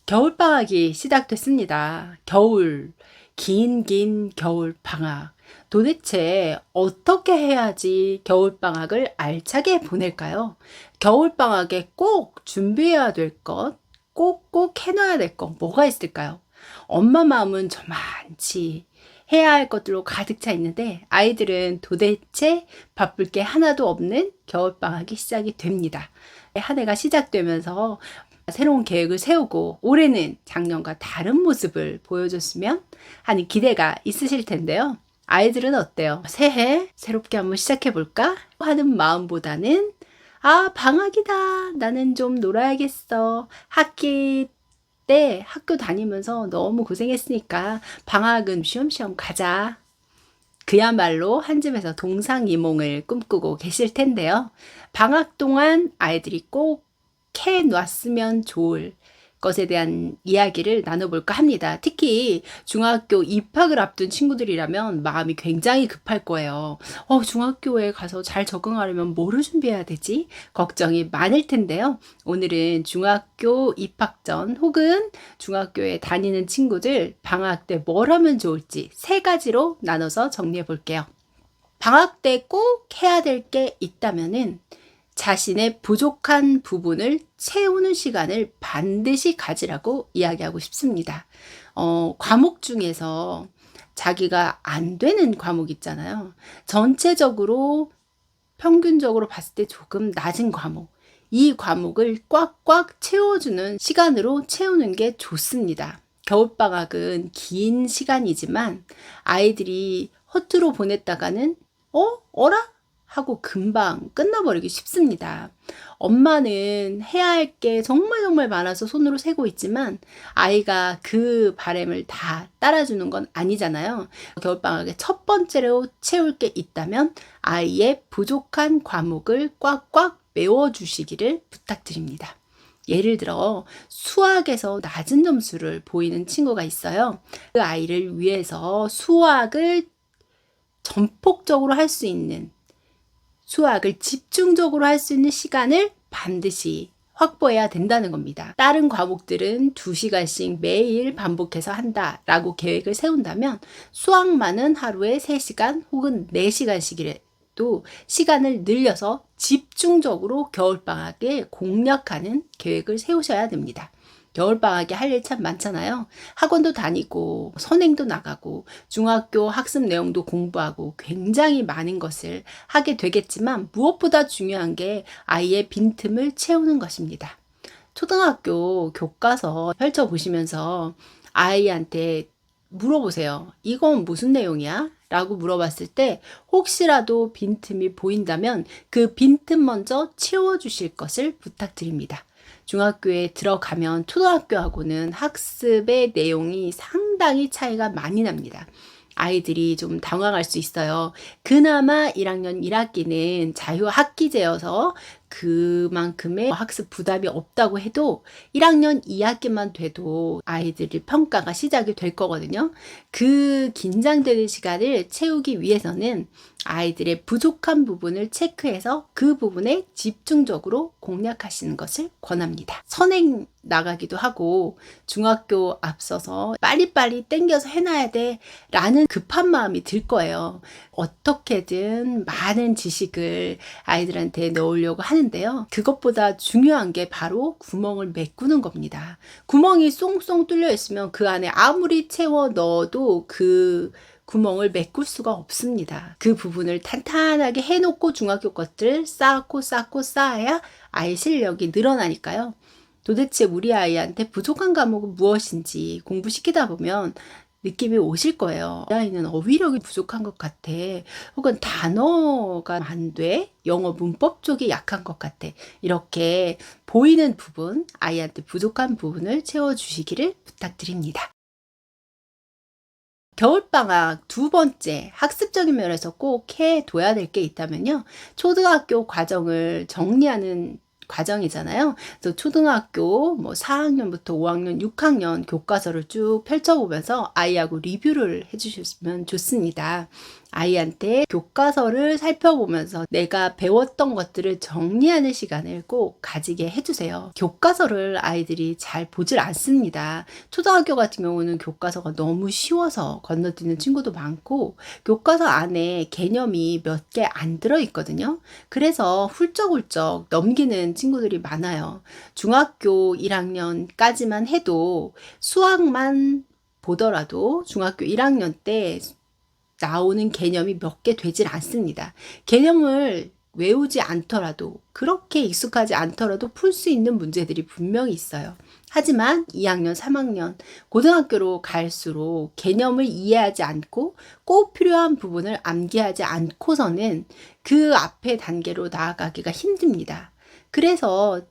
겨울방학이 시작됐습니다. 긴 겨울방학. 도대체 어떻게 해야지 겨울방학을 알차게 보낼까요? 겨울방학에 꼭 준비해야 될 것, 꼭꼭 해놔야 될 것, 뭐가 있을까요? 엄마 마음은 저만치 해야 할 것들로 가득 차 있는데, 아이들은 도대체 바쁠 게 하나도 없는 겨울방학이 시작이 됩니다. 한 해가 시작되면서 새로운 계획을 세우고 올해는 작년과 다른 모습을 보여줬으면 하는 기대가 있으실 텐데요. 아이들은 어때요? 새해 새롭게 한번 시작해볼까 하는 마음보다는 방학이다. 나는 좀 놀아야겠어. 학기 때 학교 다니면서 너무 고생했으니까 방학은 쉬엄쉬엄 가자. 그야말로 한 집에서 동상이몽을 꿈꾸고 계실 텐데요. 방학 동안 아이들이 꼭 해놨으면 좋을 것에 대한 이야기를 나눠볼까 합니다. 특히 중학교 입학을 앞둔 친구들이라면 마음이 굉장히 급할 거예요. 중학교에 가서 잘 적응하려면 뭐를 준비해야 되지? 걱정이 많을 텐데요. 오늘은 중학교 입학 전 혹은 중학교에 다니는 친구들 방학 때 뭘 하면 좋을지 세 가지로 나눠서 정리해 볼게요. 방학 때 꼭 해야 될 게 있다면은 자신의 부족한 부분을 채우는 시간을 반드시 가지라고 이야기하고 싶습니다. 과목 중에서 자기가 안 되는 과목 있잖아요. 전체적으로 평균적으로 봤을 때 조금 낮은 과목. 이 과목을 꽉꽉 채워주는 시간으로 채우는 게 좋습니다. 겨울방학은 긴 시간이지만 아이들이 허투루 보냈다가는 어라? 하고 금방 끝나버리기 쉽습니다. 엄마는 해야 할 게 정말 많아서 손으로 세고 있지만 아이가 그 바람을 다 따라주는 건 아니잖아요. 겨울방학에 첫 번째로 채울 게 있다면 아이의 부족한 과목을 꽉꽉 메워주시기를 부탁드립니다. 예를 들어 수학에서 낮은 점수를 보이는 친구가 있어요. 그 아이를 위해서 수학을 전폭적으로 할 수 있는, 수학을 집중적으로 할 수 있는 시간을 반드시 확보해야 된다는 겁니다. 다른 과목들은 2시간씩 매일 반복해서 한다라고 계획을 세운다면 수학만은 하루에 3시간 혹은 4시간씩이라도 시간을 늘려서 집중적으로 겨울방학에 공략하는 계획을 세우셔야 됩니다. 겨울방학에 할 일 참 많잖아요. 학원도 다니고 선행도 나가고 중학교 학습 내용도 공부하고 굉장히 많은 것을 하게 되겠지만 무엇보다 중요한 게 아이의 빈틈을 채우는 것입니다. 초등학교 교과서 펼쳐보시면서 아이한테 물어보세요. 이건 무슨 내용이야? 라고 물어봤을 때 혹시라도 빈틈이 보인다면 그 빈틈 먼저 채워주실 것을 부탁드립니다. 중학교에 들어가면 초등학교하고는 학습의 내용이 상당히 차이가 많이 납니다. 아이들이 좀 당황할 수 있어요. 그나마 1학년 1학기는 자유학기제여서 그만큼의 학습 부담이 없다고 해도 1학년 2학기만 돼도 아이들의 평가가 시작이 될 거거든요. 그 긴장되는 시간을 채우기 위해서는 아이들의 부족한 부분을 체크해서 그 부분에 집중적으로 공략하시는 것을 권합니다. 선행 나가기도 하고 중학교 앞서서 빨리빨리 땡겨서 해놔야 돼 라는 급한 마음이 들 거예요. 어떻게든 많은 지식을 아이들한테 넣으려고 하는데요. 그것보다 중요한 게 바로 구멍을 메꾸는 겁니다. 구멍이 쏙쏙 뚫려 있으면 그 안에 아무리 채워 넣어도 그 구멍을 메꿀 수가 없습니다. 그 부분을 탄탄하게 해놓고 중학교 것들을 쌓고 쌓아야 아이 실력이 늘어나니까요. 도대체 우리 아이한테 부족한 과목은 무엇인지 공부시키다 보면 느낌이 오실 거예요. 이 아이는 어휘력이 부족한 것 같아. 혹은 단어가 안 돼. 영어 문법 쪽이 약한 것 같아. 이렇게 보이는 부분, 아이한테 부족한 부분을 채워주시기를 부탁드립니다. 겨울방학 두 번째 학습적인 면에서 꼭 해둬야 될 게 있다면요. 초등학교 과정을 정리하는 과정이잖아요. 그래서 초등학교 4학년부터 5학년, 6학년 교과서를 쭉 펼쳐보면서 아이하고 리뷰를 해주셨으면 좋습니다. 아이한테 교과서를 살펴보면서 내가 배웠던 것들을 정리하는 시간을 꼭 가지게 해주세요. 교과서를 아이들이 잘 보질 않습니다. 초등학교 같은 경우는 교과서가 너무 쉬워서 건너뛰는 친구도 많고 교과서 안에 개념이 몇 개 안 들어있거든요. 그래서 훌쩍훌쩍 넘기는 친구들이 많아요. 중학교 1학년까지만 해도 수학만 보더라도 중학교 1학년 때 나오는 개념이 몇 개 되질 않습니다. 개념을 외우지 않더라도 그렇게 익숙하지 않더라도 풀 수 있는 문제들이 분명히 있어요. 하지만 2학년, 3학년, 고등학교로 갈수록 개념을 이해하지 않고 꼭 필요한 부분을 암기하지 않고서는 그 앞에 단계로 나아가기가 힘듭니다. 그래서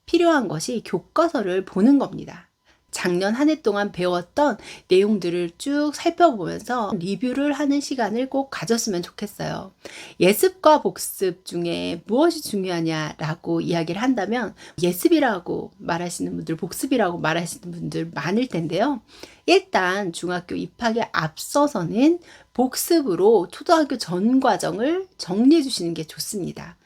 필요한 것이 교과서를 보는 겁니다. 작년 한 해 동안 배웠던 내용들을 쭉 살펴보면서 리뷰를 하는 시간을 꼭 가졌으면 좋겠어요. 예습과 복습 중에 무엇이 중요하냐라고 이야기를 한다면 예습이라고 말하시는 분들, 복습이라고 말하시는 분들 많을 텐데요. 일단 중학교 입학에 앞서서는 복습으로 초등학교 전 과정을 정리해 주시는 게 좋습니다.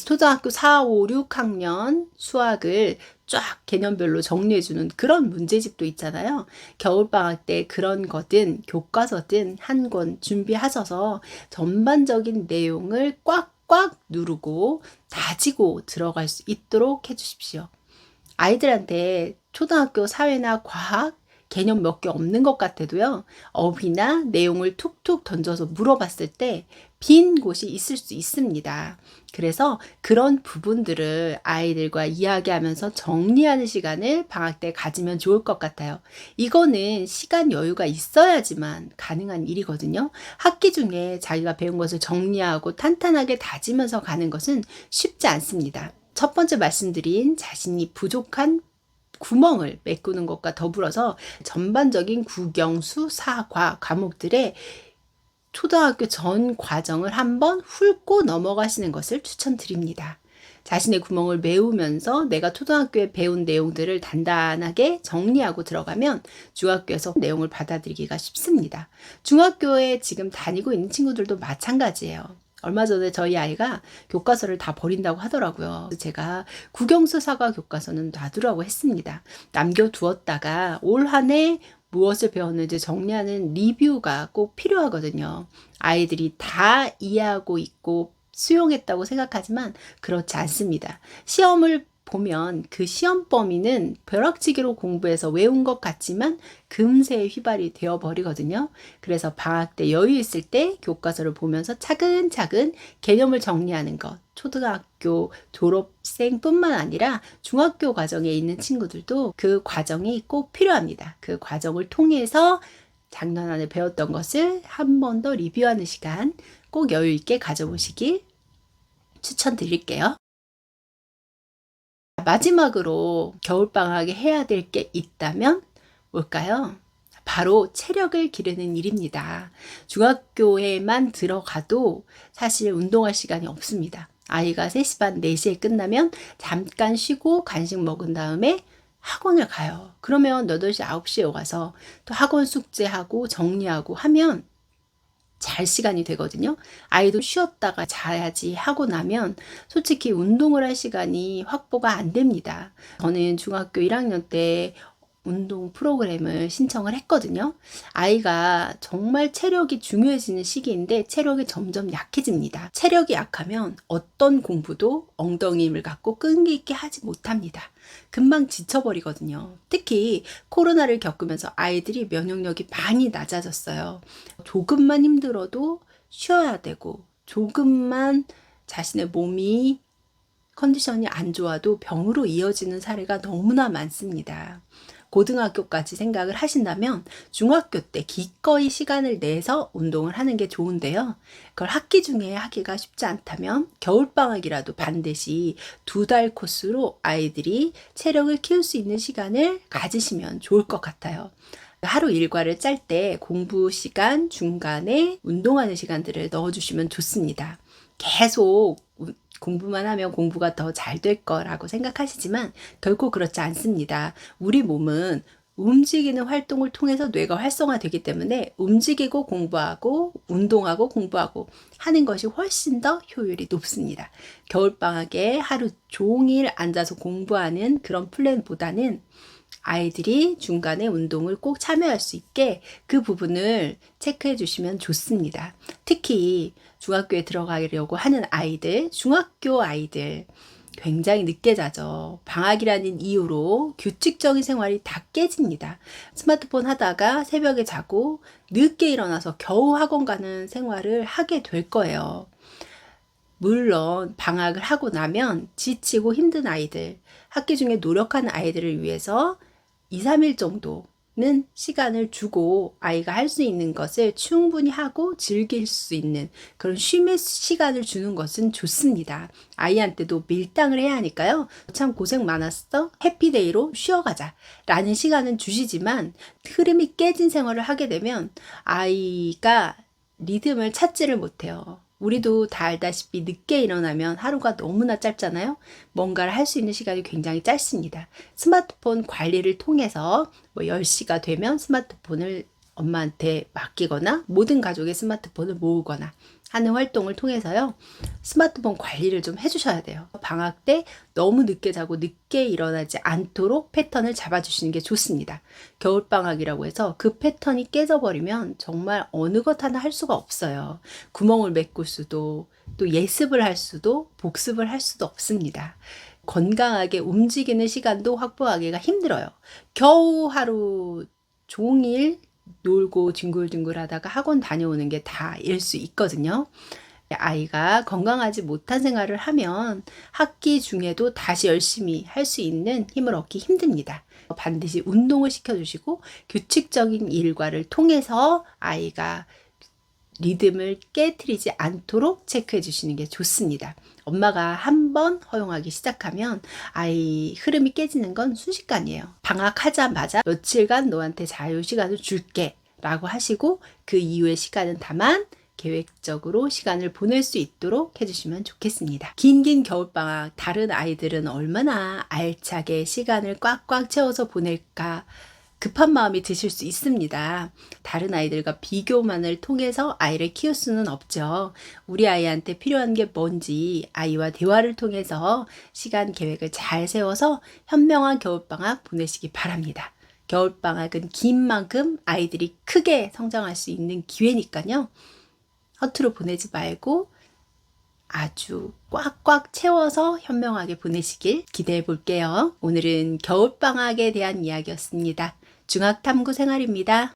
초등학교 4, 5, 6학년 수학을 쫙 개념별로 정리해주는 그런 문제집도 있잖아요. 겨울방학 때 그런 거든 교과서든 한 권 준비하셔서 전반적인 내용을 꽉꽉 누르고 다지고 들어갈 수 있도록 해주십시오. 아이들한테 초등학교 사회나 과학 개념 몇 개 없는 것 같아도요. 어휘나 내용을 툭툭 던져서 물어봤을 때 빈 곳이 있을 수 있습니다. 그래서 그런 부분들을 아이들과 이야기하면서 정리하는 시간을 방학 때 가지면 좋을 것 같아요. 이거는 시간 여유가 있어야지만 가능한 일이거든요. 학기 중에 자기가 배운 것을 정리하고 탄탄하게 다지면서 가는 것은 쉽지 않습니다. 첫 번째 말씀드린 자신이 부족한 구멍을 메꾸는 것과 더불어서 전반적인 국영수, 사과 과목들의 초등학교 전 과정을 한번 훑고 넘어가시는 것을 추천드립니다. 자신의 구멍을 메우면서 내가 초등학교에 배운 내용들을 단단하게 정리하고 들어가면 중학교에서 내용을 받아들이기가 쉽습니다. 중학교에 지금 다니고 있는 친구들도 마찬가지예요. 얼마 전에 저희 아이가 교과서를 다 버린다고 하더라고요. 제가 국영수 사과 교과서는 놔두라고 했습니다. 남겨두었다가 올 한 해 무엇을 배웠는지 정리하는 리뷰가 꼭 필요하거든요. 아이들이 다 이해하고 있고 수용했다고 생각하지만 그렇지 않습니다. 시험을 보면 그 시험 범위는 벼락치기로 공부해서 외운 것 같지만 금세 휘발이 되어버리거든요. 그래서 방학 때 여유 있을 때 교과서를 보면서 차근차근 개념을 정리하는 것, 초등학교 졸업생뿐만 아니라 중학교 과정에 있는 친구들도 그 과정이 꼭 필요합니다. 그 과정을 통해서 작년 안에 배웠던 것을 한 번 더 리뷰하는 시간 꼭 여유 있게 가져보시길 추천드릴게요. 마지막으로 겨울방학에 해야 될 게 있다면 뭘까요? 바로 체력을 기르는 일입니다. 중학교에만 들어가도 사실 운동할 시간이 없습니다. 아이가 3시 반, 4시에 끝나면 잠깐 쉬고 간식 먹은 다음에 학원을 가요. 그러면 8시, 9시에 와서 또 학원 숙제하고 정리하고 하면 잘 시간이 되거든요. 아이도 쉬었다가 자야지 하고 나면 솔직히 운동을 할 시간이 확보가 안 됩니다. 저는 중학교 1학년 때 운동 프로그램을 신청을 했거든요. 아이가 정말 체력이 중요해지는 시기인데 체력이 점점 약해집니다. 체력이 약하면 어떤 공부도 엉덩이 힘을 갖고 끈기 있게 하지 못합니다. 금방 지쳐버리거든요. 특히 코로나를 겪으면서 아이들이 면역력이 많이 낮아졌어요. 조금만 힘들어도 쉬어야 되고 조금만 자신의 몸이 컨디션이 안 좋아도 병으로 이어지는 사례가 너무나 많습니다. 고등학교까지 생각을 하신다면 중학교 때 기꺼이 시간을 내서 운동을 하는 게 좋은데요. 그걸 학기 중에 하기가 쉽지 않다면 겨울방학이라도 반드시 2달 코스로 아이들이 체력을 키울 수 있는 시간을 가지시면 좋을 것 같아요. 하루 일과를 짤 때 공부 시간 중간에 운동하는 시간들을 넣어주시면 좋습니다. 계속 공부만 하면 공부가 더 잘 될 거라고 생각하시지만 결코 그렇지 않습니다. 우리 몸은 움직이는 활동을 통해서 뇌가 활성화되기 때문에 움직이고 공부하고 운동하고 공부하고 하는 것이 훨씬 더 효율이 높습니다. 겨울방학에 하루 종일 앉아서 공부하는 그런 플랜보다는 아이들이 중간에 운동을 꼭 참여할 수 있게 그 부분을 체크해 주시면 좋습니다. 특히 중학교에 들어가려고 하는 아이들, 중학교 아이들 굉장히 늦게 자죠. 방학이라는 이유로 규칙적인 생활이 다 깨집니다. 스마트폰 하다가 새벽에 자고 늦게 일어나서 겨우 학원 가는 생활을 하게 될 거예요. 물론 방학을 하고 나면 지치고 힘든 아이들, 학기 중에 노력하는 아이들을 위해서 2, 3일 정도는 시간을 주고 아이가 할 수 있는 것을 충분히 하고 즐길 수 있는 그런 쉼의 시간을 주는 것은 좋습니다. 아이한테도 밀당을 해야 하니까요. 참 고생 많았어. 해피데이로 쉬어가자 라는 시간은 주시지만 흐름이 깨진 생활을 하게 되면 아이가 리듬을 찾지를 못해요. 우리도 다 알다시피 늦게 일어나면 하루가 너무나 짧잖아요. 뭔가를 할 수 있는 시간이 굉장히 짧습니다. 스마트폰 관리를 통해서 10시가 되면 스마트폰을 엄마한테 맡기거나 모든 가족의 스마트폰을 모으거나 하는 활동을 통해서요. 스마트폰 관리를 좀 해주셔야 돼요. 방학 때 너무 늦게 자고 늦게 일어나지 않도록 패턴을 잡아주시는 게 좋습니다. 겨울방학이라고 해서 그 패턴이 깨져버리면 정말 어느 것 하나 할 수가 없어요. 구멍을 메꿀 수도 또 예습을 할 수도 복습을 할 수도 없습니다. 건강하게 움직이는 시간도 확보하기가 힘들어요. 겨우 하루 종일 놀고 뒹굴뒹굴 하다가 학원 다녀오는 게 다일 수 있거든요. 아이가 건강하지 못한 생활을 하면 학기 중에도 다시 열심히 할 수 있는 힘을 얻기 힘듭니다. 반드시 운동을 시켜주시고 규칙적인 일과를 통해서 아이가 리듬을 깨트리지 않도록 체크해 주시는 게 좋습니다. 엄마가 한번 허용하기 시작하면 아이 흐름이 깨지는 건 순식간이에요. 방학하자마자 며칠간 너한테 자유시간을 줄게 라고 하시고 그 이후의 시간은 다만 계획적으로 시간을 보낼 수 있도록 해주시면 좋겠습니다. 긴 겨울방학, 다른 아이들은 얼마나 알차게 시간을 꽉꽉 채워서 보낼까 급한 마음이 드실 수 있습니다. 다른 아이들과 비교만을 통해서 아이를 키울 수는 없죠. 우리 아이한테 필요한 게 뭔지 아이와 대화를 통해서 시간 계획을 잘 세워서 현명한 겨울방학 보내시기 바랍니다. 겨울방학은 긴 만큼 아이들이 크게 성장할 수 있는 기회니까요. 허투루 보내지 말고 아주 꽉꽉 채워서 현명하게 보내시길 기대해 볼게요. 오늘은 겨울방학에 대한 이야기였습니다. 중학탐구 생활입니다.